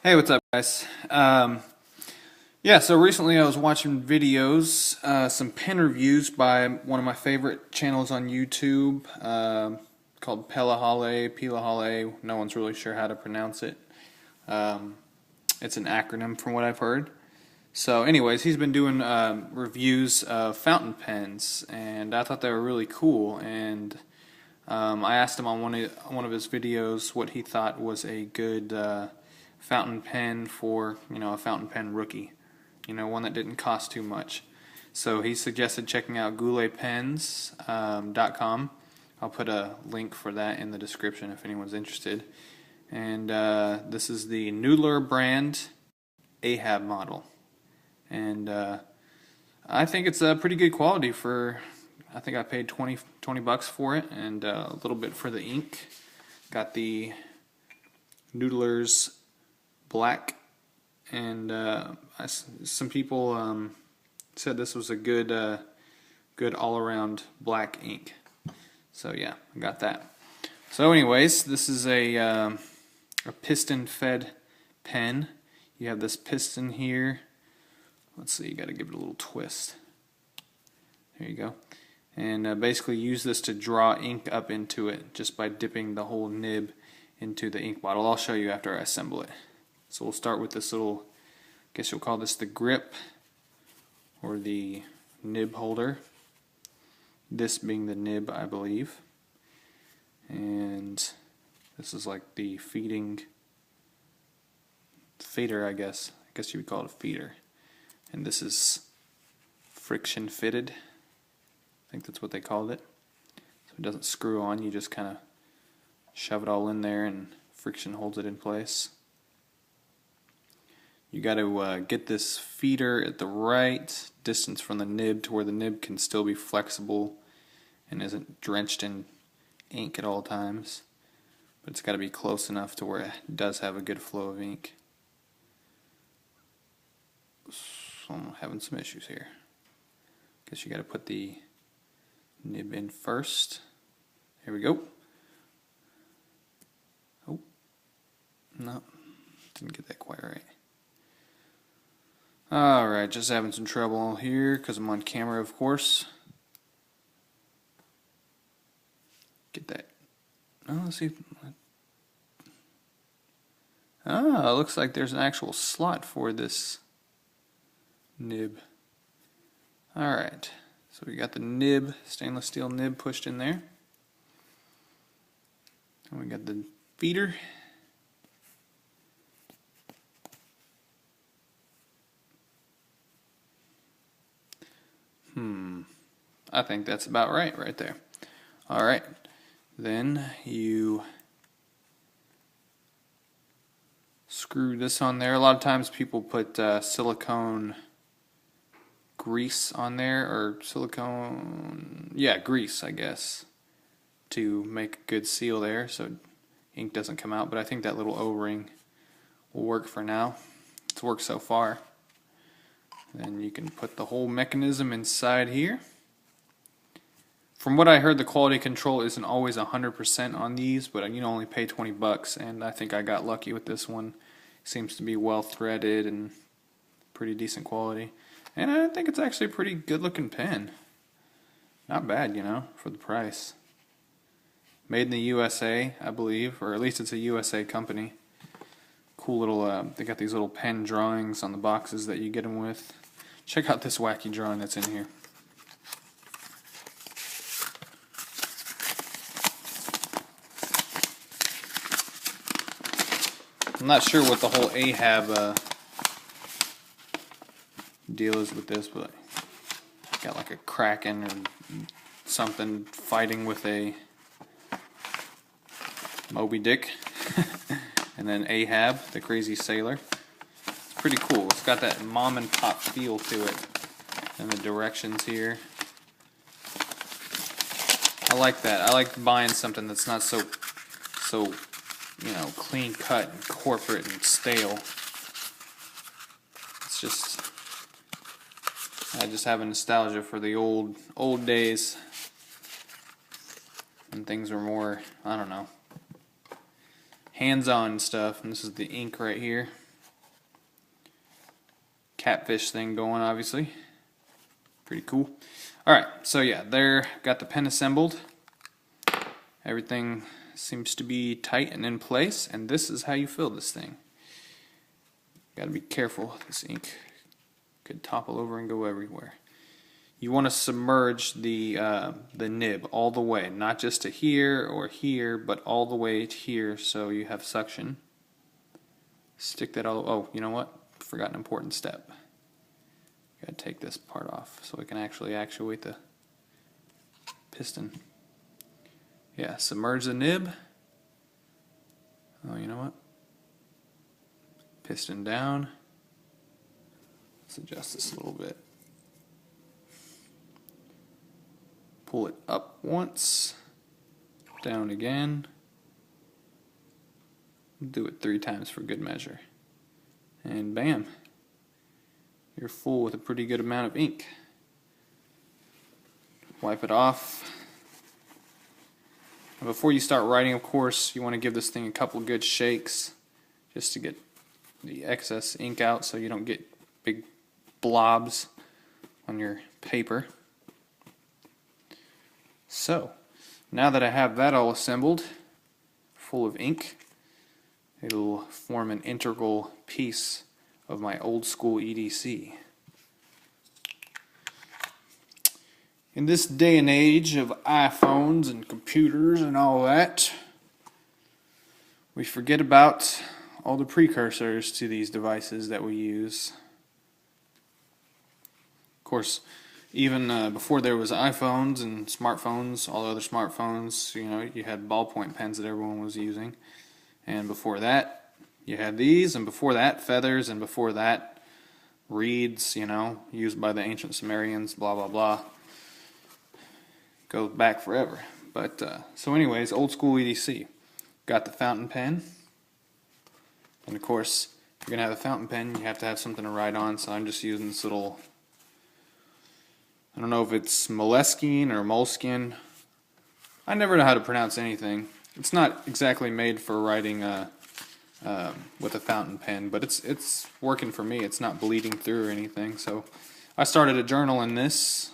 Hey, what's up, guys? Yeah, so recently I was watching videos, some pen reviews by one of my favorite channels on YouTube, called Pelahale. No one's really sure how to pronounce it. It's an acronym from what I've heard. So anyways, he's been doing reviews of fountain pens, and I thought they were really cool. And I asked him on one of his videos what he thought was a good fountain pen for, a fountain pen rookie, one that didn't cost too much. So he suggested checking out gouletpens.com. I'll put a link for that in the description if anyone's interested. And this is the Noodler brand Ahab model. And I think it's a pretty good quality for, I think I paid 20 bucks for it, and a little bit for the ink. Got the Noodler's black, and some people said this was a good all-around black ink. So yeah, I got that. So anyways, this is a piston-fed pen. You have this piston here. Let's see, you got to give it a little twist. There you go. And basically use this to draw ink up into it just by dipping the whole nib into the ink bottle. I'll show you after I assemble it. So we'll start with this little, I guess you'll call this the grip or the nib holder. This being the nib, I believe. And this is like the feeder, I guess. I guess you would call it a feeder. And this is friction fitted. I think that's what they called it. So it doesn't screw on, you just kind of shove it all in there and friction holds it in place. You got to get this feeder at the right distance from the nib to where the nib can still be flexible and isn't drenched in ink at all times. But it's got to be close enough to where it does have a good flow of ink. So I'm having some issues here. Guess you got to put the nib in first. Here we go. Oh, no, didn't get that quite right. Alright, just having some trouble here because I'm on camera, of course. Get that. Oh, let's see. Ah, it looks like there's an actual slot for this nib. Alright, so we got the nib, stainless steel nib pushed in there. And we got the feeder. I think that's about right there. Alright, then you screw this on there. A lot of times people put silicone grease on there, or grease, I guess, to make a good seal there so ink doesn't come out. But I think that little O-ring will work for now. It's worked so far. Then you can put the whole mechanism inside here. From what I heard, the quality control isn't always 100% on these, but you only pay 20 bucks, and I think I got lucky with this one. Seems to be well threaded and pretty decent quality. And I think it's actually a pretty good looking pen. Not bad, for the price. Made in the USA, I believe, or at least it's a USA company. Cool little, they got these little pen drawings on the boxes that you get them with. Check out this wacky drawing that's in here. I'm not sure what the whole Ahab deal is with this, but got like a kraken or something fighting with a Moby Dick. And then Ahab, the crazy sailor. It's pretty cool. It's got that mom and pop feel to it. And the directions here. I like that. I like buying something that's not so clean cut and corporate and stale. It's just, I just have a nostalgia for the old days when things were more, I don't know, hands-on stuff. And this is the ink right here. catfish thing going, obviously. Pretty cool. Alright, so yeah, there, got the pen assembled. Everything seems to be tight and in place, and this is how you fill this thing. Gotta be careful, this ink could topple over and go everywhere. You want to submerge the nib all the way, not just to here or here, but all the way to here, so you have suction. Stick that all. Oh, you know what? Forgot an important step. Gotta take this part off so we can actually actuate the piston. Yeah, submerge the nib. Oh, you know what? Piston down. Let's adjust this a little bit. Pull it up once, down again. Do it 3 times for good measure. And bam, you're full with a pretty good amount of ink. Wipe it off. And before you start writing, of course, you want to give this thing a couple good shakes just to get the excess ink out so you don't get big blobs on your paper. So, now that I have that all assembled, full of ink, it'll form an integral piece of my old school EDC. In this day and age of iPhones and computers and all that, we forget about all the precursors to these devices that we use. Of course, even before there was iPhones and smartphones, all other smartphones, you know, you had ballpoint pens that everyone was using. And before that, you had these, and before that, feathers, and before that, reeds, you know, used by the ancient Sumerians, blah, blah, blah. Goes back forever. But, so anyways, old school EDC. Got the fountain pen. And of course, if you're going to have a fountain pen, you have to have something to write on, so I'm just using this little, I don't know if it's moleskine or moleskin. I never know how to pronounce anything. It's not exactly made for writing with a fountain pen, but it's working for me. It's not bleeding through or anything. So I started a journal in this.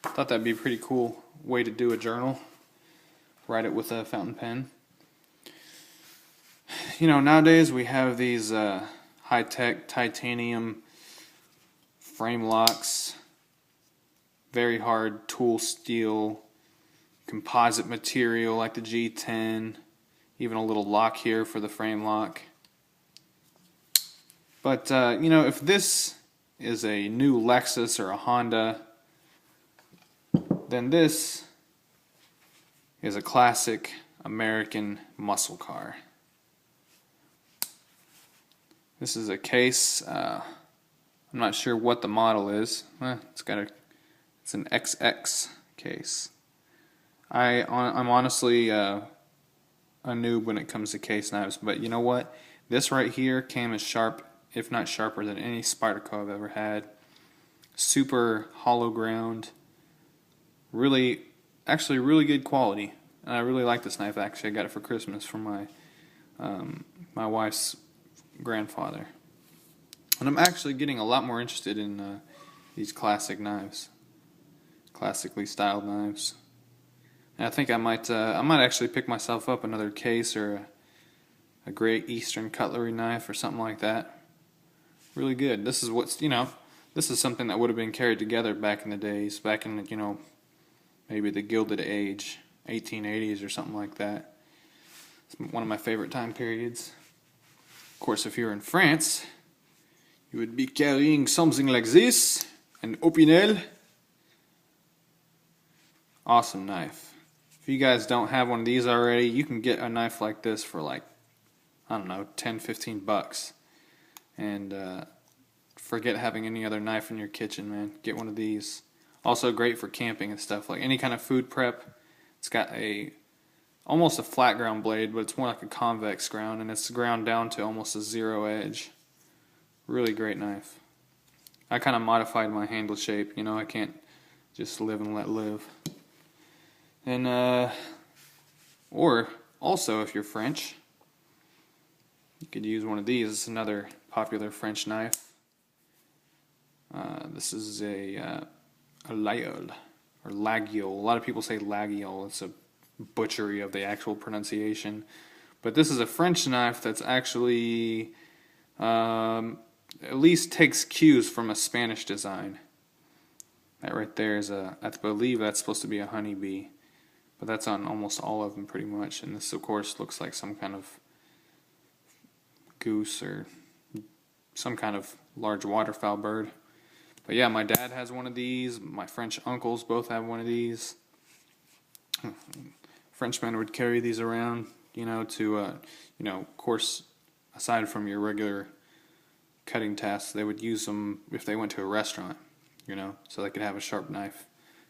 Thought that'd be a pretty cool way to do a journal. Write it with a fountain pen. You know, nowadays we have these high-tech titanium frame locks, very hard tool steel, composite material like the G10, even a little lock here for the frame lock. But, you know, if this is a new Lexus or a Honda, then this is a classic American muscle car. This is a case, I'm not sure what the model is. It's an XX case. I'm honestly a noob when it comes to case knives, but you know what? This right here came as sharp, if not sharper, than any Spyderco I've ever had. Super hollow ground. Really, actually really good quality. And I really like this knife. Actually, I got it for Christmas from my wife's grandfather. And I'm actually getting a lot more interested in these classic knives. Classically styled knives. And I think I might actually pick myself up another case or a Great Eastern cutlery knife or something like that. Really good. This is what's, you know, this is something that would have been carried together back in the days, back in, you know, maybe the Gilded Age, 1880s or something like that. It's one of my favorite time periods. Of course, if you're in France, you would be carrying something like this, an Opinel. Awesome knife. If you guys don't have one of these already, you can get a knife like this for like, I don't know, 10, 15 bucks. And forget having any other knife in your kitchen, man. Get one of these. Also great for camping and stuff, like any kind of food prep. It's got almost a flat ground blade, but it's more like a convex ground, and it's ground down to almost a zero edge. Really great knife. I kind of modified my handle shape, you know, I can't just live and let live. And, or also if you're French, you could use one of these. It's another popular French knife. This is a lagiole, or lagiole. A lot of people say lagiole. It's a butchery of the actual pronunciation. But this is a French knife that's actually at least takes cues from a Spanish design. That right there is I believe that's supposed to be a honeybee, but that's on almost all of them pretty much. And this, of course, looks like some kind of goose or some kind of large waterfowl bird. But yeah, my dad has one of these. My French uncles both have one of these. Frenchmen would carry these around, of course, aside from your regular cutting tasks, they would use them if they went to a restaurant, so they could have a sharp knife,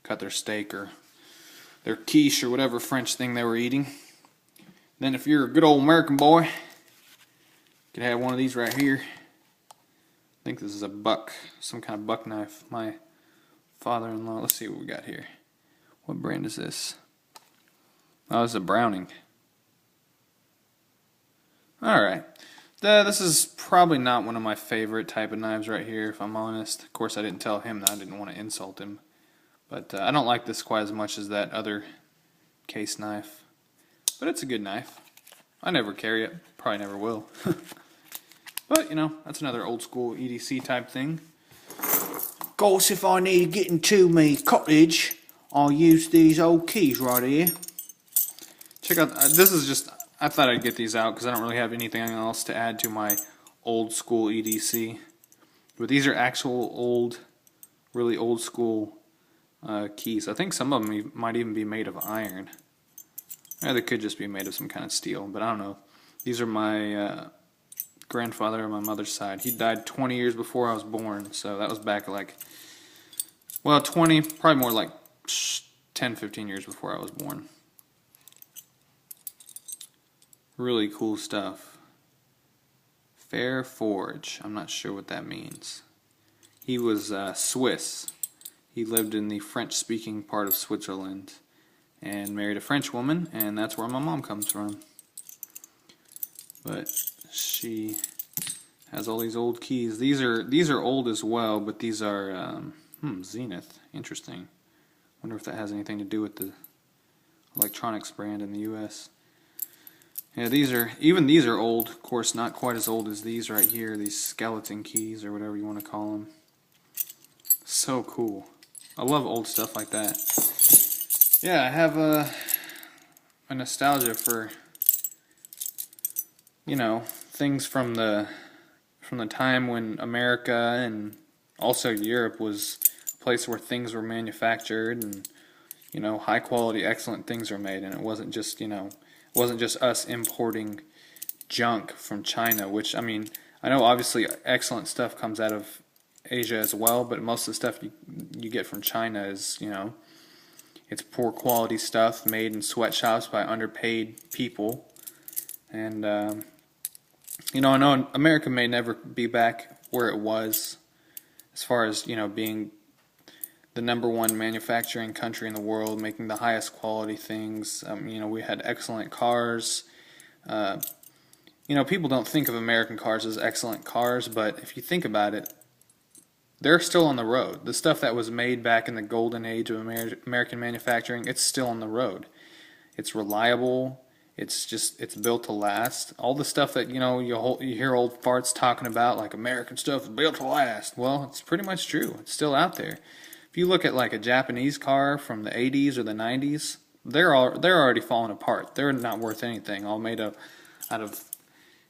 cut their steak or their quiche or whatever French thing they were eating. Then if you're a good old American boy, you could have one of these right here. I think this is a buck, some kind of buck knife. My father-in-law, let's see what we got here. What brand is this? Oh, it's a Browning. Alright. This is probably not one of my favorite type of knives right here, if I'm honest. Of course, I didn't tell him that. I didn't want to insult him. But I don't like this quite as much as that other case knife. But it's a good knife. I never carry it. Probably never will. But, that's another old school EDC type thing. Of course, if I need to get into my cottage, I'll use these old keys right here. Check out, this is just, I thought I'd get these out because I don't really have anything else to add to my old school EDC. But these are actual old, really old school keys. I think some of them might even be made of iron. Or they could just be made of some kind of steel, but I don't know. These are my grandfather on my mother's side. He died 20 years before I was born, so that was back like, well, 20, probably more like 10, 15 years before I was born. Really cool stuff. Fair Forge. I'm not sure what that means. He was Swiss. He lived in the French-speaking part of Switzerland and married a French woman, and that's where my mom comes from. But she has all these old keys. These are old as well, but these are Zenith. Interesting. Wonder if that has anything to do with the electronics brand in the U.S. Yeah, these are old. Of course, not quite as old as these right here. These skeleton keys or whatever you want to call them. So cool. I love old stuff like that. Yeah, I have a nostalgia for things from the time when America and also Europe was a place where things were manufactured and high quality, excellent things were made, and it wasn't just it wasn't just us importing junk from China, which, I mean, I know obviously excellent stuff comes out of Asia as well, but most of the stuff you get from China is, it's poor quality stuff made in sweatshops by underpaid people. And, I know America may never be back where it was as far as, being the #1 manufacturing country in the world, making the highest quality things. We had excellent cars. People don't think of American cars as excellent cars, but if you think about it, they're still on the road. The stuff that was made back in the golden age of American manufacturing, it's still on the road. It's reliable. It's built to last. All the stuff that, you hear old farts talking about, like American stuff is built to last. Well, it's pretty much true. It's still out there. If you look at like a Japanese car from the 80s or the 90s, they're already falling apart. They're not worth anything, all made out of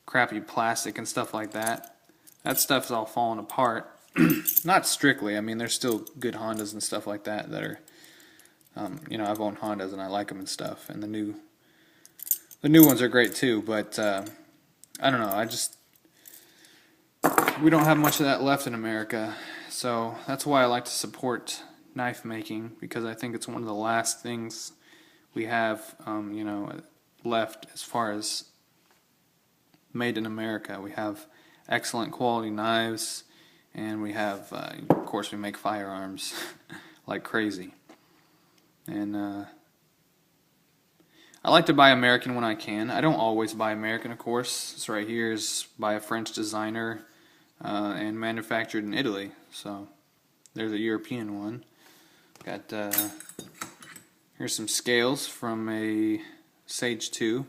crappy plastic and stuff like that. That stuff's all falling apart. Not strictly. I mean, there's still good Hondas and stuff like that are, I've owned Hondas and I like them and stuff. And the new ones are great too. But I don't know. We don't have much of that left in America. So that's why I like to support knife making, because I think it's one of the last things we have, left as far as made in America. We have excellent quality knives, and we have, of course, we make firearms like crazy. And I like to buy American when I can. I don't always buy American, of course. This right here is by a French designer. and manufactured in Italy. So there's a European one. Got here's some scales from a Sage 2.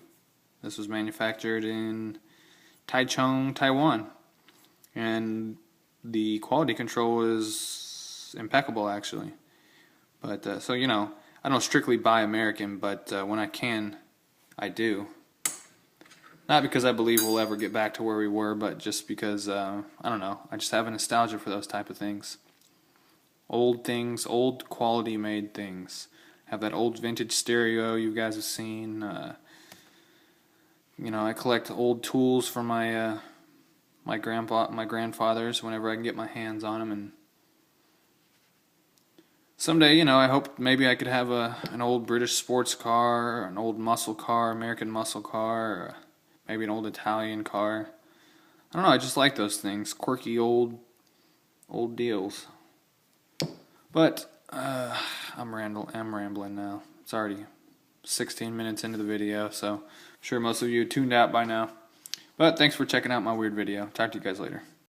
This was manufactured in Taichung, Taiwan, and the quality control is impeccable, actually. But so you know, I don't strictly buy American, but when I can, I do. Not because I believe we'll ever get back to where we were, but just because I don't know. I just have a nostalgia for those type of things. Old things, old quality made things. Have that old vintage stereo you guys have seen. You know, I collect old tools from my my grandfathers whenever I can get my hands on them, and someday, you know, I hope maybe I could have an old British sports car, or an old muscle car, American muscle car, or maybe an old Italian car. I don't know, I just like those things, quirky old deals. But I'm rambling now. It's already 16 minutes into the video, so I'm sure most of you tuned out by now. But thanks for checking out my weird video. Talk to you guys later.